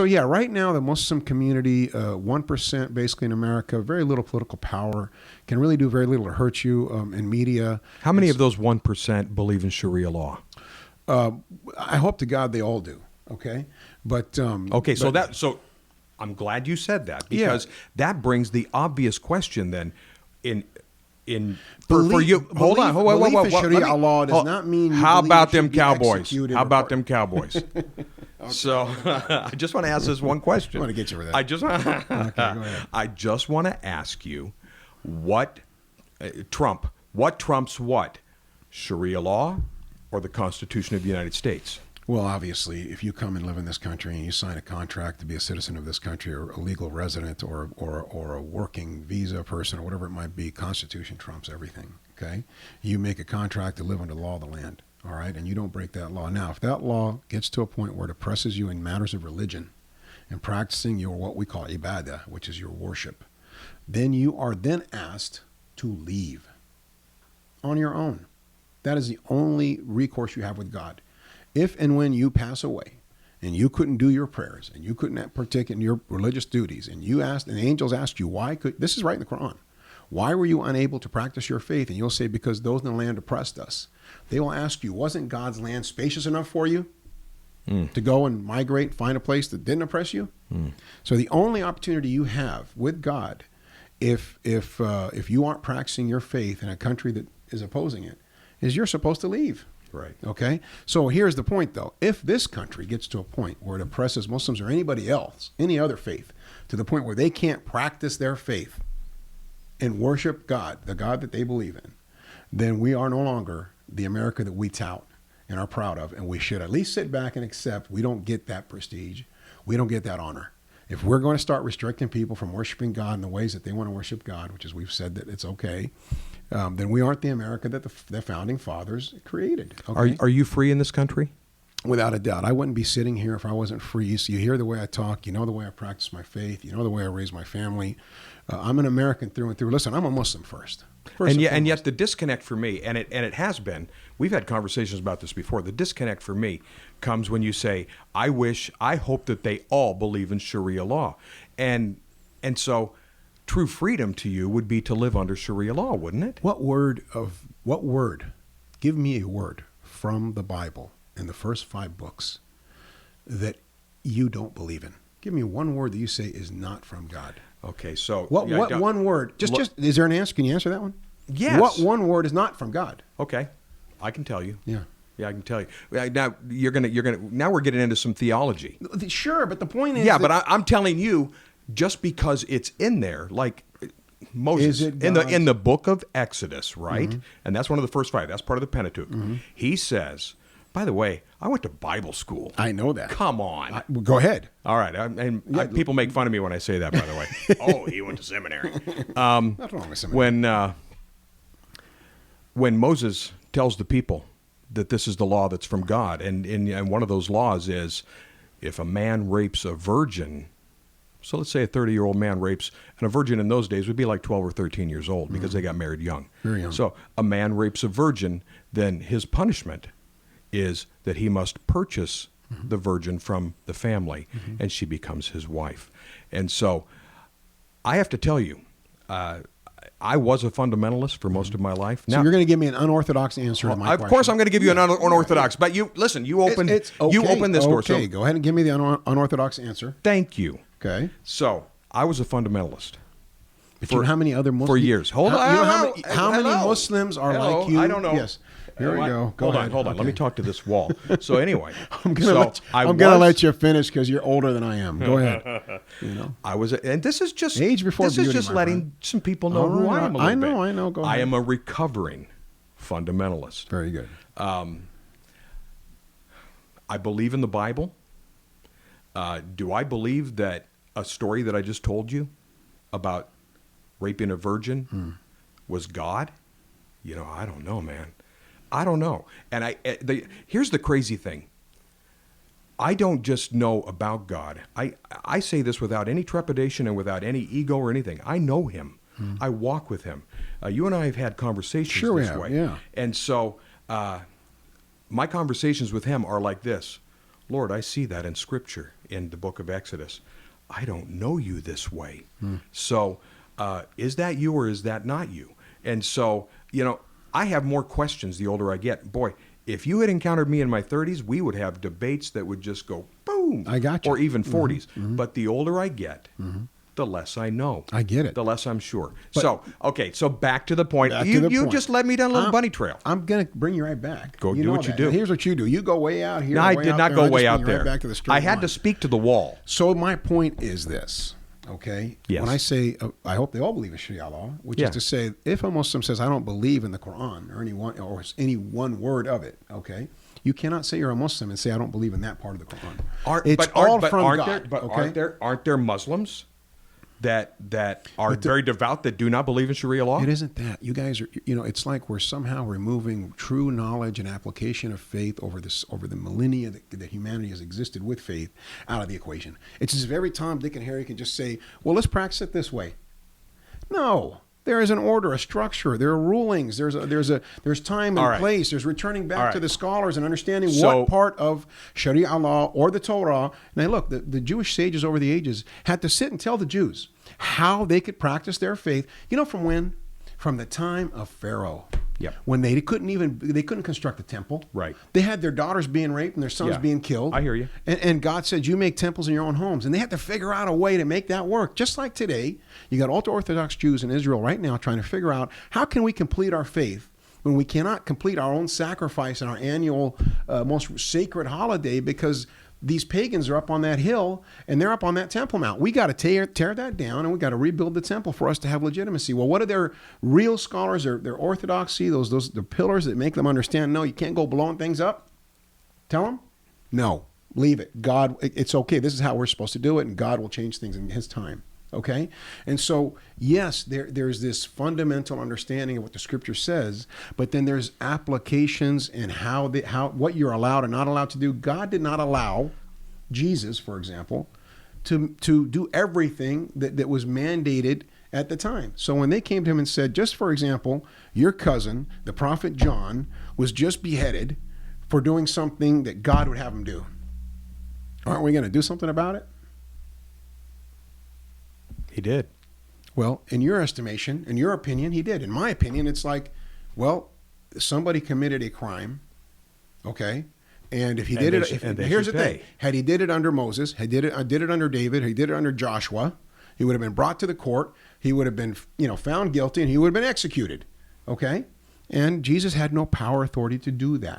So yeah, right now the Muslim community, 1% basically in America, very little political power, can really do very little to hurt you in media. How many of those 1% believe in Sharia law? I hope to God they all do. Okay, but Okay, so I'm glad you said that, because that brings the obvious question then. For you, hold on, belief in Sharia law does not mean. How about them should be Cowboys? executed How or about part- them Cowboys? So I just want to ask this one question. I want to get you with that. I just Okay, go ahead. I just want to ask you what trumps what? Sharia law or the Constitution of the United States? Well, obviously, if you come and live in this country and you sign a contract to be a citizen of this country, or a legal resident, or a working visa person, or whatever it might be, Constitution trumps everything. Okay, you make a contract to live under the law of the land. All right, and you don't break that law. Now, if that law gets to a point where it oppresses you in matters of religion and practicing your what we call ibadah, which is your worship, then you are then asked to leave on your own. That is the only recourse you have with God. If and when you pass away and you couldn't do your prayers and you couldn't partake in your religious duties, and you asked, and the angels asked you, this is right in the Quran, why were you unable to practice your faith? And you'll say, because those in the land oppressed us. They will ask you, wasn't God's land spacious enough for you to go and migrate, find a place that didn't oppress you? So the only opportunity you have with God, if you aren't practicing your faith in a country that is opposing it, is you're supposed to leave. Right. Okay. So here's the point, though. If this country gets to a point where it oppresses Muslims or anybody else, any other faith, to the point where they can't practice their faith and worship God, the God that they believe in, then we are no longer the America that we tout and are proud of, and we should at least sit back and accept we don't get that prestige, we don't get that honor. If we're going to start restricting people from worshiping God in the ways that they want to worship God, which is we've said that it's okay, then we aren't the America that the founding fathers created. Okay? Are you free in this country? Without a doubt. I wouldn't be sitting here if I wasn't free. So you hear the way I talk, you know the way I practice my faith, you know the way I raise my family. I'm an American through and through. Listen, I'm a Muslim first and yet the disconnect for me, and it has been, we've had conversations about this before, the disconnect for me comes when you say, I hope that they all believe in Sharia law. And so true freedom to you would be to live under Sharia law, wouldn't it? What word, give me a word from the Bible in the first 5 books that you don't believe in. Give me one word that you say is not from God. Okay, so what one word? Just is there an answer? Can you answer that one? Yes. What one word is not from God? Okay, I can tell you. Yeah, I can tell you. Now now we're getting into some theology. Sure, but the point is, but I'm telling you, just because it's in there, like Moses in the book of Exodus, right? Mm-hmm. And that's one of the first 5. That's part of the Pentateuch. Mm-hmm. He says, by the way, I went to Bible school. I know that. Come on. Go ahead. All right. People make fun of me when I say that, by the way. Oh, he went to seminary. Nothing wrong with seminary. When Moses tells the people that this is the law that's from God, and one of those laws is if a man rapes a virgin, so let's say a 30-year-old man rapes, and a virgin in those days would be like 12 or 13 years old because they got married young. Very young. So a man rapes a virgin, then his punishment is that he must purchase the virgin from the family, and she becomes his wife. And so I have to tell you, I was a fundamentalist for most of my life. Now, so you're going to give me an unorthodox answer to my question. Of course I'm going to give you an unorthodox, but you open this door. Okay, go ahead and give me the unorthodox answer. Thank you. Okay. So I was a fundamentalist. But you know how many other Muslims? For years. Hold on. How many Muslims are like you? I don't know. Yes. Here we go. Hold on. Okay. Let me talk to this wall. So anyway, I'm gonna let you finish because you're older than I am. Go ahead. I was, and this is just age before beauty. This is just letting some people know who I am. I know. Go ahead. I am a recovering fundamentalist. Very good. I believe in the Bible. Do I believe that a story that I just told you about raping a virgin was God? I don't know, man. I don't know. And here's the crazy thing. I don't just know about God. I say this without any trepidation and without any ego or anything. I know him. I walk with him. You and I have had conversations this way. Yeah. And so my conversations with him are like this. Lord, I see that in Scripture in the book of Exodus. I don't know you this way. So is that you or is that not you? And so, I have more questions the older I get. Boy, if you had encountered me in my 30s, we would have debates that would just go boom. I got you. Or even 40s. But the older I get, the less I know. I get it. The less I'm sure. So back to the point. Back to You the point. just led me down a little bunny trail. I'm going to bring you right back. Go you do know what you that. do. Now, here's what you do. You go way out here. No, I way did out not there, go and I way just out bring you there. right back to the straight I had line. to speak to the wall. So my point is this, okay? Yes. When I say, I hope they all believe in Sharia law, which is to say, if a Muslim says, I don't believe in the Quran or any one word of it, okay? You cannot say you're a Muslim and say, I don't believe in that part of the Quran. It's all from God. Aren't there Muslims that are very devout that do not believe in Sharia law? It isn't that. You guys are, it's like we're somehow removing true knowledge and application of faith over the millennia that humanity has existed with faith out of the equation. It's as if every Tom, Dick, and Harry can just say, well, let's practice it this way. No. There is an order, a structure. There are rulings. There's time and place. There's returning back to the scholars and understanding what part of Sharia law or the Torah. Now, look, the Jewish sages over the ages had to sit and tell the Jews how they could practice their faith. You know from when? From the time of Pharaoh. Yep. When they couldn't construct a temple. Right. They had their daughters being raped and their sons being killed. I hear you. And God said, you make temples in your own homes. And they had to figure out a way to make that work. Just like today, you got ultra-Orthodox Jews in Israel right now trying to figure out how can we complete our faith when we cannot complete our own sacrifice in our annual most sacred holiday because these pagans are up on that hill and they're up on that Temple Mount. We got to tear that down and we got to rebuild the temple for us to have legitimacy. Well, what are their real scholars, their orthodoxy, the pillars that make them understand, no, you can't go blowing things up? Tell them, no, leave it. God, it's okay. This is how we're supposed to do it and God will change things in his time. Okay? And so, yes, there's this fundamental understanding of what the scripture says, but then there's applications and how what you're allowed and not allowed to do. God did not allow Jesus, for example, to do everything that was mandated at the time. So when they came to him and said, just for example, your cousin, the prophet John, was just beheaded for doing something that God would have him do. Aren't we going to do something about it? He did. Well, in your estimation, in your opinion, he did. In my opinion, it's like, well, somebody committed a crime, okay? And if he did it, here's the thing. Had he did it under Moses, did it under David, he did it under Joshua, he would have been brought to the court, he would have been, found guilty, and he would have been executed, okay? And Jesus had no power authority to do that.